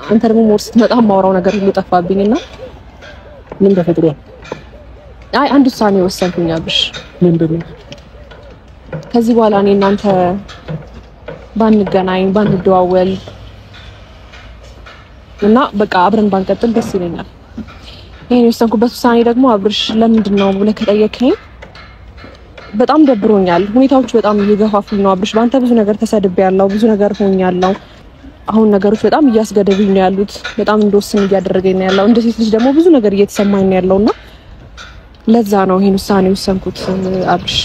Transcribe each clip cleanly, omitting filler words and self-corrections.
አንተ ደግሞ ሞርስ ስትመጣ ማውራው ነገር ሁሉ ጠፋብኝና ምን ተፈጥሯል? አይ አንድ ውሳኔ ወሰንኩኝ አብሽ። ምንድነው? ከዚህ በኋላ እኔ እናንተ ባንገናኝ ባንደዋወል እና በቃ አብረን ባንቀጥል ደስ ይለኛል። ይሄን የወሰንኩበት ውሳኔ ደግሞ አብርሽ ለምንድነው ብለህ ከጠየቀኝ በጣም ደብሮኛል። ሁኔታዎች በጣም እየገፋፉኝ ነው አብርሽ። ባንተ ብዙ ነገር ተሰድቤያለሁ፣ ብዙ ነገር ሆኛለሁ። አሁን ነገሮች በጣም እያስገደዱኝ ነው ያሉት። በጣም እንደወስን እያደረገኝ ነው ያለው። እንደ ሴት ልጅ ደግሞ ብዙ ነገር እየተሰማኝ ነው ያለውና ለዛ ነው ይሄን ውሳኔ ወሰንኩት አብርሽ።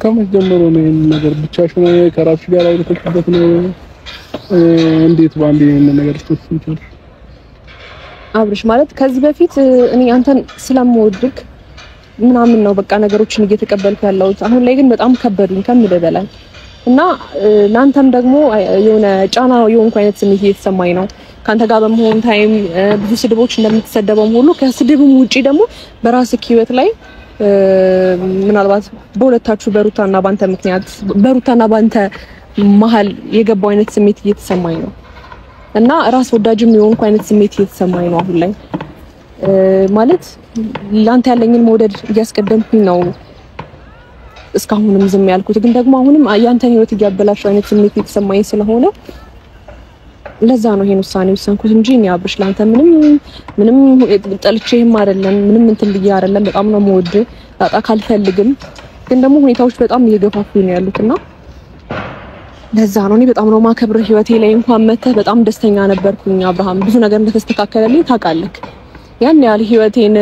ከመጀመሩ ነው ይሄን ነገር ብቻሽን ከራስሽ ጋር አውርተሽበት ነው? እንዴት ባንዴ ይሄን ነገር ትወስኚ? አብርሽ ማለት ከዚህ በፊት እኔ አንተን ስለምወድክ ምናምን ነው በቃ ነገሮችን እየተቀበልኩ ያለሁት። አሁን ላይ ግን በጣም ከበዱኝ ከምልህ በላይ እና ላንተም ደግሞ የሆነ ጫና የሆንኩ አይነት ስሜት እየተሰማኝ ነው። ካንተ ጋር በመሆን ታይም ብዙ ስድቦች እንደምትሰደበው ሁሉ ከስድብም ውጪ ደግሞ በራስህ ህይወት ላይ ምናልባት በሁለታችሁ በሩታና ባንተ ምክንያት በሩታና ባንተ መሀል የገባው አይነት ስሜት እየተሰማኝ ነው እና ራስ ወዳጅም የሆንኩ አይነት ስሜት እየተሰማኝ ነው አሁን ላይ ማለት ላንተ ያለኝን መውደድ እያስቀደምኩኝ ነው እስካሁንም ዝም ያልኩት። ግን ደግሞ አሁንም ያንተን ህይወት እያበላሸው አይነት ስሜት እየተሰማኝ ስለሆነ ለዛ ነው ይሄን ውሳኔ ወሰንኩት እንጂ እኔ አብርሽ ላንተ ምንም ጠልቼህም አይደለም፣ ምንም እንትን ብዬ አይደለም። በጣም ነው የምወድ ጣጣ ካልፈልግም። ግን ደግሞ ሁኔታዎች በጣም እየገፋፉኝ ነው ያሉትና ለዛ ነው እኔ በጣም ነው ማከብር። ህይወቴ ላይ እንኳን መተህ በጣም ደስተኛ ነበርኩኝ አብርሃም። ብዙ ነገር እንደተስተካከለልኝ ታውቃለህ። ያን ያህል ህይወቴን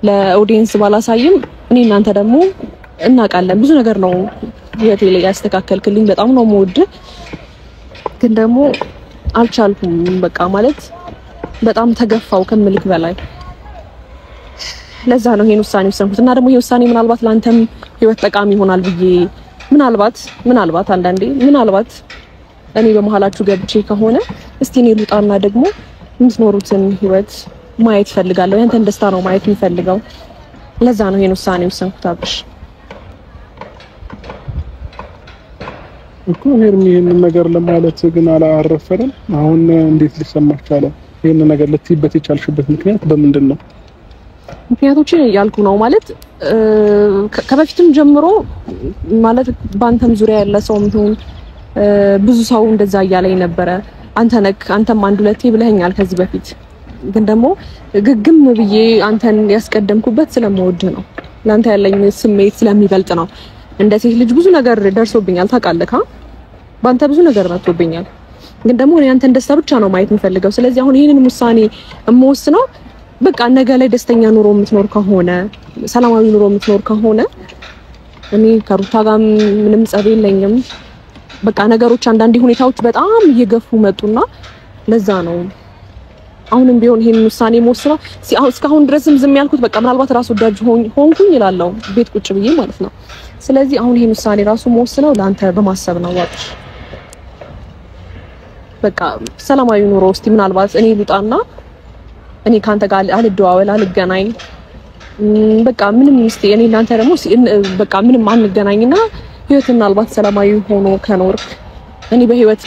ለኦዲየንስ ባላሳይም እኔ እናንተ ደግሞ እናውቃለን ብዙ ነገር ነው ህይወቴ ላይ ያስተካከልክልኝ። በጣም ነው የምወድ ግን ደግሞ አልቻልኩም። በቃ ማለት በጣም ተገፋው ከምልክ በላይ። ለዛ ነው ይሄን ውሳኔ ወሰንኩት እና ደግሞ ይሄ ውሳኔ ምናልባት ላንተም ህይወት ጠቃሚ ይሆናል ብዬ ምናልባት አንዳንዴ ምናልባት እኔ በመሃላችሁ ገብቼ ከሆነ እስቲ እኔ ልውጣና ደግሞ የምትኖሩትን ህይወት ማየት ፈልጋለሁ። ያንተን ደስታ ነው ማየት የምፈልገው። ለዛ ነው ይሄን ውሳኔ ወሰንኩት አብርሽ። እኮ ይሄን ነገር ለማለት ግን አላረፈረም። አሁን እንዴት ሊሰማሽ ቻለ? ይሄን ነገር ልትይበት የቻልሽበት ምክንያት በምንድን ነው? ምክንያቶችን ያልኩ ነው ማለት ከበፊትም ጀምሮ ማለት ባንተም ዙሪያ ያለ ሰውም ይሁን ብዙ ሰው እንደዛ እያለኝ ነበረ። አንተም አንድ ሁለቴ ብለኸኛል ከዚህ በፊት። ግን ደግሞ ግግም ብዬ አንተን ያስቀደምኩበት ስለምወድ ነው። ላንተ ያለኝ ስሜት ስለሚበልጥ ነው። እንደ ሴት ልጅ ብዙ ነገር ደርሶብኛል ታውቃለህ። ባንተ ብዙ ነገር መጥቶብኛል። ግን ደግሞ እኔ አንተን ደስታ ብቻ ነው ማየት የምፈልገው። ስለዚህ አሁን ይሄንን ውሳኔ እምወስነው በቃ ነገ ላይ ደስተኛ ኑሮ የምትኖር ከሆነ ሰላማዊ ኑሮ የምትኖር ከሆነ እኔ ከሩታ ጋር ምንም ጸብ የለኝም። በቃ ነገሮች አንዳንድ ሁኔታዎች በጣም እየገፉ መጡና ለዛ ነው አሁንም ቢሆን ይሄንን ውሳኔ ወስነው እስካሁን ድረስም ዝም ያልኩት በቃ ምናልባት ራስ ወዳጅ ሆንኩኝ ይላልው ቤት ቁጭ ብዬ ማለት ነው። ስለዚህ አሁን ይሄን ውሳኔ ራሱ ወስነው ላንተ በማሰብ ነው ዋጥሽ በቃ ሰላማዊ ኑሮ እስቲ ምናልባት እኔ ልውጣና እኔ ካንተ ጋር አልደዋወል አልገናኝ በቃ ምንም እስቲ እኔ እናንተ ደግሞ በቃ ምንም አንገናኝና ህይወት ምናልባት ሰላማዊ ሆኖ ከኖርክ እኔ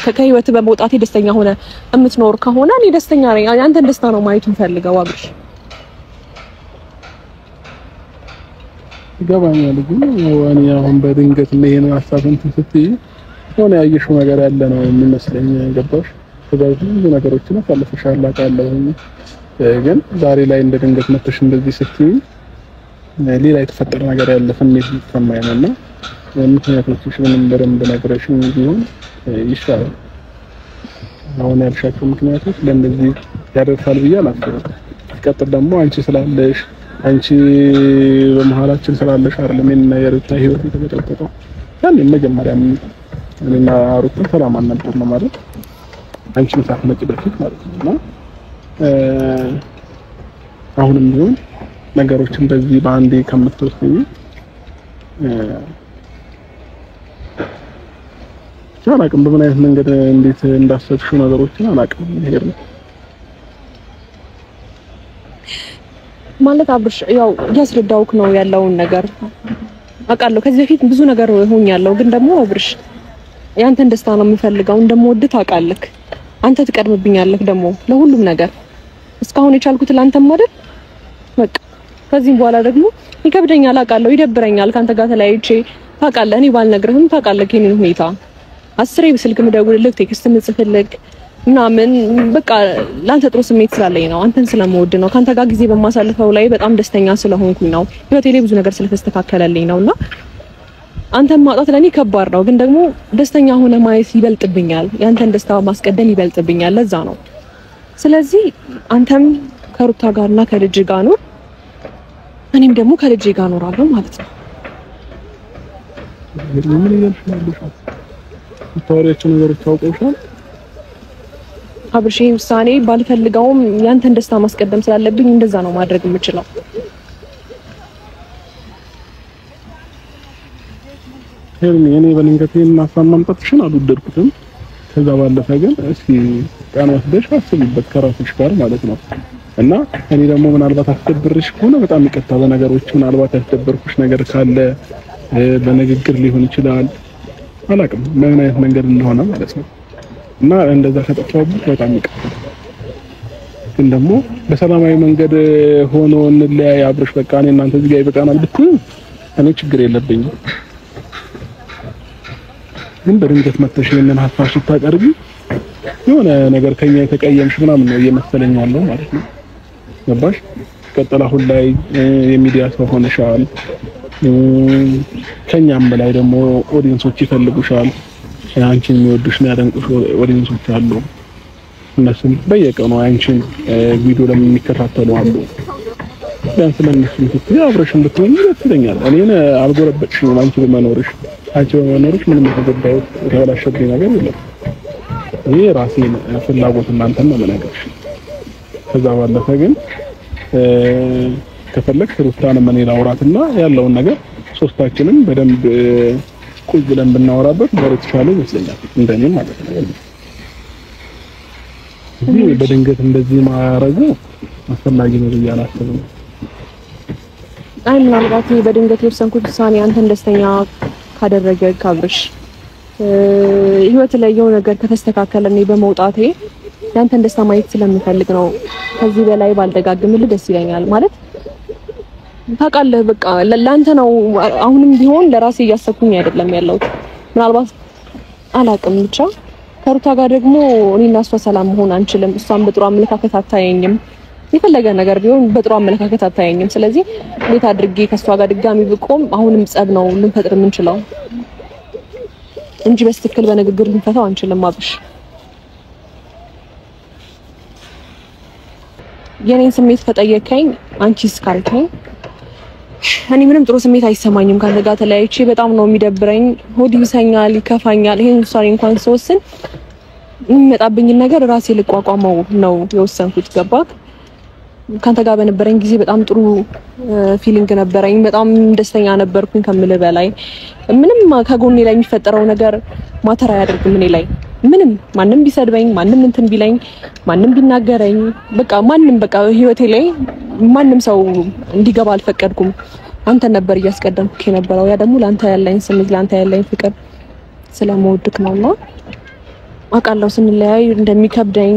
ከህይወት በመውጣቴ ደስተኛ ሆነ የምትኖር ከሆነ እኔ ደስተኛ ነኝ። አንተን ደስታ ነው ማየት የምፈልገው አብርሽ። ገባኛል። ግን እኔ አሁን በድንገት ይሄን ሀሳብ እንትን ስትይ ሆነ ያየሽው ነገር ያለ ነው የሚመስለኝ። ገባሽ? ስለዚህ ብዙ ነገሮችን አሳልፈሻል አውቃለሁ። ግን ዛሬ ላይ እንደ ድንገት መጥተሽ እንደዚህ ስትይ ሌላ የተፈጠረ ነገር ያለ ስሜት ይሰማኝ ነውና ምክንያቶችሽ ምንም በደንብ ነግረሽኝ ቢሆን ይሻላል። አሁን ያልሻቸው ምክንያቶች ለእንደዚህ ያደርሳል ብዬ አላስብም። ሲቀጥል ደግሞ አንቺ ስላለሽ አንቺ በመሃላችን ስላለሽ አይደለም እና የሩታ ህይወት የተበጠበጠው። ያን መጀመሪያም እና ሩታ ሰላም አልነበረም ማለት አንቺ ሳትመጪ በፊት ማለት ነው። አሁንም ቢሆን ነገሮችን በዚህ በአንዴ ከምትወስኚ አላውቅም በምን አይነት መንገድ እንዴት እንዳሰብሽው ነገሮችን አላውቅም። ይሄ ነው ማለት አብርሽ ያው ያስረዳውክ ነው ያለውን ነገር አውቃለሁ። ከዚህ በፊት ብዙ ነገር ሆኛለሁ። ግን ደግሞ አብርሽ ያንተን ደስታ ነው የምፈልገው እንደምወድህ ታውቃለህ አንተ ትቀድምብኛለህ ደግሞ ለሁሉም ነገር እስካሁን የቻልኩት ላንተም አይደል በቃ ከዚህም በኋላ ደግሞ ይከብደኛል አውቃለሁ ይደብረኛል ካንተ ጋር ተለያይቼ ታውቃለህ እኔ ባልነግርህም ታውቃለህ የኔን ሁኔታ አስሬ በስልክ ምደውልልህ ቴክስት ምጽፍልህ ምናምን በቃ ላንተ ጥሩ ስሜት ስላለኝ ነው አንተን ስለምወድ ነው ካንተ ጋር ጊዜ በማሳልፈው ላይ በጣም ደስተኛ ስለሆንኩኝ ነው ህይወቴ ላይ ብዙ ነገር ስለተስተካከለልኝ ነውና አንተን ማጣት ለኔ ከባድ ነው ግን ደግሞ ደስተኛ ሆነ ማየት ይበልጥብኛል ያንተን ደስታ ማስቀደም ይበልጥብኛል ለዛ ነው ስለዚህ አንተም ከሩታ ጋርና ከልጅ ጋር ነው እኔም ደግሞ ከልጅ ጋር ኖራለሁ ማለት ነው ምን ይልሻል ታሪያችን ነገሮች ታውቀውሻል አብርሽ ውሳኔ ባልፈልገውም ያንተን ደስታ ማስቀደም ስላለብኝ እንደዛ ነው ማድረግ የምችለው እኔ በልንገቴን ማሳማምጣትሽን አልወደድኩትም ከዛ ባለፈ ግን እስኪ ቀን ወስደሽ አስቢበት ከራስሽ ጋር ማለት ነው እና እኔ ደግሞ ምናልባት አስደብርሽ ከሆነ በጣም ይቅርታ በነገሮች ምናልባት ያስደብርኩሽ ነገር ካለ በንግግር ሊሆን ይችላል አላውቅም ምን አይነት መንገድ እንደሆነ ማለት ነው እና እንደዛ ከጠፋሁት በጣም ይቅርታ ግን ደግሞ በሰላማዊ መንገድ ሆኖ እንለያይ አብርሽ በቃ እኔ እናንተ እዚህ ጋር ይበቃናል ብትይ እኔ ችግር የለብኝም ግን በድንገት መተሽ የነን ሀሳብ ስታቀርቢ የሆነ ነገር ከኛ የተቀየምሽ ምናምን ነው እየመሰለኝ ያለው ማለት ነው ገባሽ ቀጥላ አሁን ላይ የሚዲያ ሰው ሆነሻል ከኛም በላይ ደግሞ ኦዲየንሶች ይፈልጉሻል አንቺን የሚወዱሽ ነው ያደንቁሽ ኦዲየንሶች አሉ እነሱም በየቀኑ አንቺን ቪዲዮ ለሚከታተሉ አሉ ቢያንስ ለእነሱ ስትይ አብረሽን ብትሆኚ ደስ ይለኛል እኔን አልጎረበጥሽም አንቺ በመኖርሽ ምንም የተበላሸብኝ ነገር የለም ይሄ ራሴን ፍላጎት እናንተን ነው የምነግርሽ ከዛ ባለፈ ግን ከፈለግሽ ሩታን ምን ይላውራትና ያለውን ነገር ሶስታችንም በደንብ ቁጭ ብለን ብናወራበት በርትሻለ ይመስለኛል እንደኔ ማለት ነው ይሄ በድንገት እንደዚህ ማያረጉ አስፈላጊ ነው ያላሰብኩ አይ ምናልባት በድንገት የወሰንኩት ውሳኔ አንተን ደስተኛ ካደረገ ካብርሽ ህይወት ላይ የሆነ ነገር ከተስተካከለኝ በመውጣቴ ያንተን ደስታ ማየት ስለምፈልግ ነው ከዚህ በላይ ባልደጋግምልህ ደስ ይለኛል ማለት ታውቃለህ በቃ ለአንተ ነው አሁንም ቢሆን ለራሴ እያሰብኩኝ አይደለም ያለው ምናልባት አላውቅም ብቻ ከሩታ ጋር ደግሞ እኔና እሷ ሰላም መሆን አንችልም እሷን በጥሩ አመለካከት አታየኝም የፈለገ ነገር ቢሆን በጥሩ አመለካከት አታየኝም ስለዚህ እንዴት አድርጌ ከሷ ጋር ድጋሚ ብቆም አሁንም ጸብ ነው ልንፈጥር የምንችለው እንጂ በስትክክል በንግግር ልንፈታው አንችልም አብሽ የኔን ስሜት ከጠየቀኝ አንቺስ ካልከኝ እኔ ምንም ጥሩ ስሜት አይሰማኝም ካንተ ጋር ተለያይቼ በጣም ነው የሚደብረኝ ሆድ ይሰኛል ይከፋኛል ይሄን ውሳኔ እንኳን ስወስን የሚመጣብኝ ነገር ራሴ ልቋቋመው ነው የወሰንኩት ገባክ ካንተ ጋር በነበረኝ ጊዜ በጣም ጥሩ ፊሊንግ ነበረኝ በጣም ደስተኛ ነበርኩኝ ከምልህ በላይ ምንም ከጎኔ ላይ የሚፈጠረው ነገር ማተር አያደርግም እኔ ላይ ምንም ማንንም ቢሰድበኝ ማንንም እንትን ቢለኝ ማንንም ቢናገረኝ በቃ ማንንም በቃ ህይወቴ ላይ ማንንም ሰው እንዲገባ አልፈቀድኩም አንተ ነበር እያስቀደምኩ የነበረው ያ ደግሞ ላንተ ያለኝ ስሜት ላንተ ያለኝ ፍቅር ስለምወድክ ነውና አውቃለሁ ስንለያይ እንደሚከብደኝ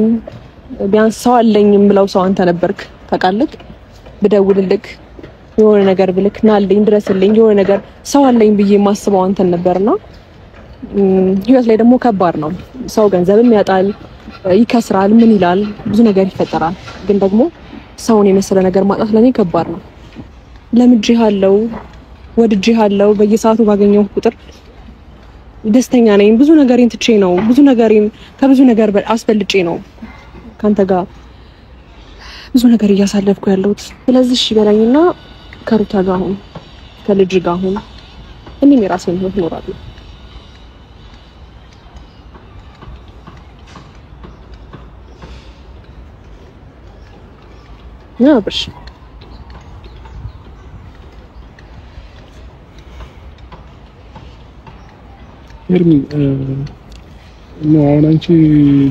ቢያንስ ሰው አለኝ የምለው ሰው አንተ ነበርክ ታውቃለህ ብደውልልክ የሆነ ነገር ብልክ ናልኝ ድረስልኝ የሆነ ነገር ሰው አለኝ ብዬ ማስበው አንተ ነበርና ህይወት ላይ ደግሞ ከባድ ነው ሰው ገንዘብም ያጣል ይከስራል ምን ይላል ብዙ ነገር ይፈጠራል ግን ደግሞ ሰውን የመሰለ ነገር ማጣት ለኔ ከባድ ነው ለምጄሃለው ወድጄሃለው በየሰዓቱ ባገኘው ቁጥር ደስተኛ ነኝ ብዙ ነገሬን ትቼ ነው ብዙ ነገሬን ከብዙ ነገር አስፈልጬ ነው ካንተ ጋር ብዙ ነገር እያሳለፍኩ ያለሁት ስለዚህ እሺ በላኝና ከሩታ ጋር አሁን ከልጅ ጋር አሁን እኔም የራሴን ህይወት እኖራለሁ አብርሽ ኤርሚ ነው አሁን አንቺ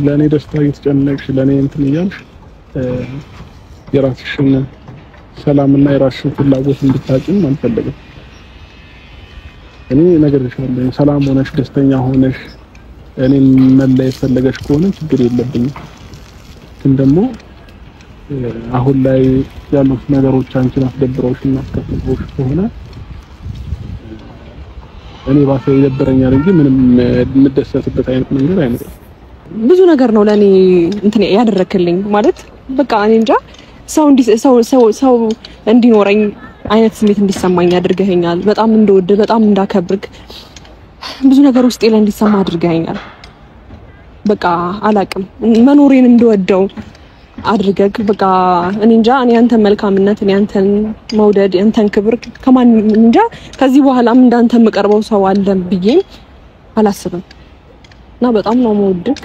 ለኔ ደስታ እየተጨነቅሽ ለኔ እንትን እያልሽ የራስሽን ሰላምና የራስሽን ፍላጎት እንድታጭም አልፈልግም እኔ ነገርሻለሁ ሰላም ሆነሽ ደስተኛ ሆነሽ እኔን መለየት ፈለገሽ ከሆነ ችግር የለብኝም። ግን ደግሞ አሁን ላይ ያሉት ነገሮች አንቺን አስደብረውሽና አስከፍተውሽ ከሆነ እኔ ባሰ ይደብረኛል እንጂ ምንም የምደሰትበት አይነት ነገር አይኖርም። ብዙ ነገር ነው ለኔ እንትን ያደረክልኝ ማለት በቃ እኔ እንጃ ሰው እንዲኖረኝ አይነት ስሜት እንዲሰማኝ አድርገኸኛል። በጣም እንደወድ በጣም እንዳከብርክ ብዙ ነገር ውስጤ ላይ እንዲሰማ አድርገኸኛል። በቃ አላቅም መኖሬን እንደወደው አድርገክ በቃ እኔ እንጃ እኔ አንተን መልካምነት እኔ አንተን መውደድ አንተን ክብር ከማን እንጃ ከዚህ በኋላም እንዳንተ መቀርበው ሰው አለ ብዬ አላስብም እና በጣም ነው የምወድክ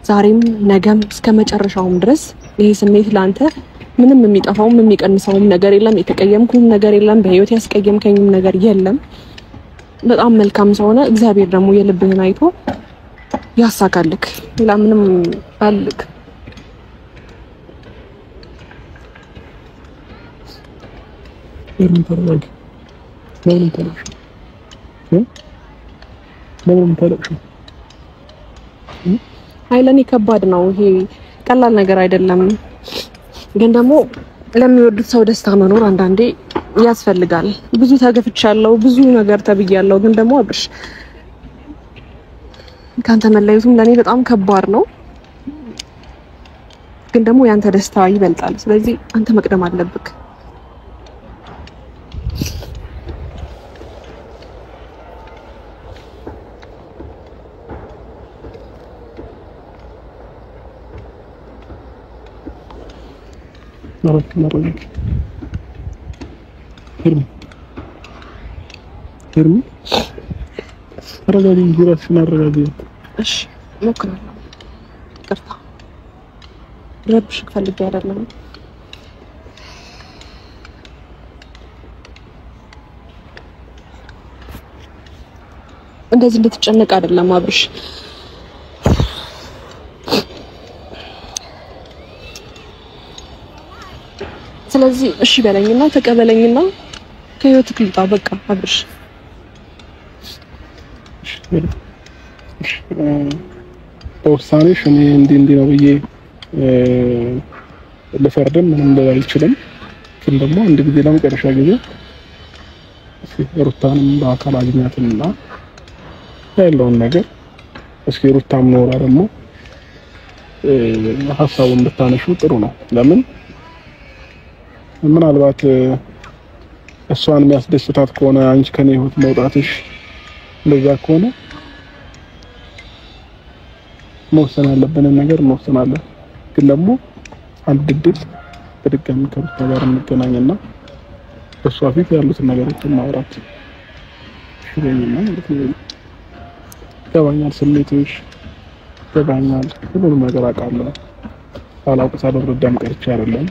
ዛሬም ነገም እስከመጨረሻውም ድረስ ይሄ ስሜት ላንተ ምንም የሚጠፋውም የሚቀንሰውም ነገር የለም። የተቀየምኩም ነገር የለም። በህይወት ያስቀየምከኝም ነገር የለም። በጣም መልካም ሰው ነህ። እግዚአብሔር ደግሞ የልብህን አይቶ ያሳካልክ። ሌላ ምንም አልክ። ለኔ ከባድ ነው ይሄ ቀላል ነገር አይደለም። ግን ደግሞ ለሚወዱት ሰው ደስታ መኖር አንዳንዴ ያስፈልጋል። ብዙ ተገፍቻለሁ፣ ብዙ ነገር ተብያለሁ። ግን ደግሞ አብርሽ ካንተ መለየቱም ለኔ በጣም ከባድ ነው። ግን ደግሞ ያንተ ደስታ ይበልጣል። ስለዚህ አንተ መቅደም አለብክ። ሄርሚ አረጋግኝ ራስሽን አረጋግኝ። እሺ ሞክራለሁ። ይቅርታ ረብሽክ ፈልጌ አይደለም። እንደዚህ እንድትጨነቅ አይደለም አብርሽ። ስለዚህ እሺ በለኝና ተቀበለኝና ከህይወትክ ልውጣ በቃ አብርሽ። በውሳኔሽ እኔ እንዲህ ነው ብዬ ልፈርድም ምንም ልል አልችልም። ግን ደግሞ አንድ ጊዜ ለመጨረሻ ጊዜ ሩታንም በአካል አግኛትና ያለውን ነገር እስኪ ሩታም ኖራ ደግሞ ሀሳቡን ብታነሹ ጥሩ ነው። ለምን ምናልባት እሷን የሚያስደስታት ከሆነ አንቺ ከኔ ህይወት መውጣትሽ ለዛ ከሆነ መወሰን ያለብንን ነገር እንወስናለን። ግን ደግሞ አንድ ድል በድጋሚ ከሩታ ጋር እንገናኝና በሷ ፊት ያሉትን ነገሮች ማውራት ሽሬኝና ማለት ነው። ገባኛል፣ ስሜትሽ ገባኛል፣ ሁሉንም ነገር አውቃለሁ። ሳላውቅ ሳልረዳም ቀርቼ አይደለም።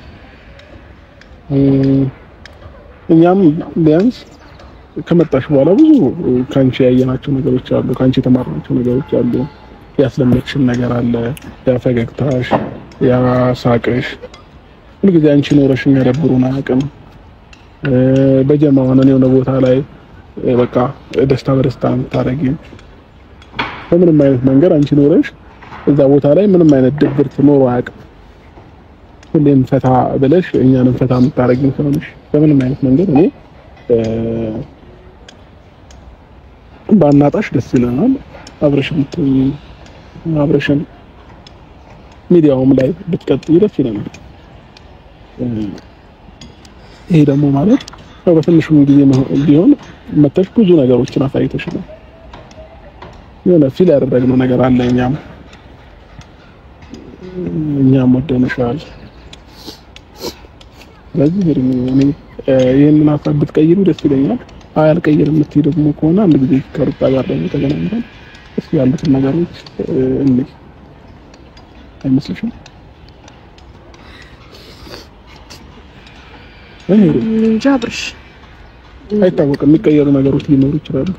እኛም ቢያንስ ከመጣሽ በኋላ ብዙ ካንቺ ያየናቸው ነገሮች አሉ፣ ካንቺ የተማርናቸው ነገሮች አሉ። ያስለመድሽን ነገር አለ፣ ያ ፈገግታሽ፣ ያ ሳቅሽ ሁልጊዜ አንቺ ኖረሽ የሚያደብሩን አያውቅም። በጀማ ሆነን የሆነ ቦታ ላይ በቃ ደስታ በደስታ የምታረጊ በምንም አይነት መንገድ አንቺ ኖረሽ እዛ ቦታ ላይ ምንም አይነት ድብርት ኖሮ አያውቅም። ሁሌም ፈታ ብለሽ እኛንም ፈታ የምታረጊን ሰው ነሽ። በምንም አይነት መንገድ እኔ ባናጣሽ ደስ ይለናል። አብረሽን ሚዲያውም ላይ ብትቀጥይ ደስ ይለናል። ይሄ ደግሞ ማለት በትንሹም ጊዜ ቢሆን መተሽ ብዙ ነገሮችን አሳይተሽናል። የሆነ ፊል ያደረግነው ነገር አለ። እኛም ወደንሻል። ስለዚህ እኔ ይሄንን ሀሳብ ብትቀይሩ ደስ ይለኛል። አልቀይርም የምትይ ደግሞ ከሆነ አንድ ጊዜ ከሩታ ጋር ደግሞ ተገናኝተን እስኪ ያሉትን ነገሮች እንይ። አይመስልሽም? እንጃ አብርሽ፣ አይታወቅም፣ የሚቀየሩ ነገሮች ሊኖሩ ይችላሉ።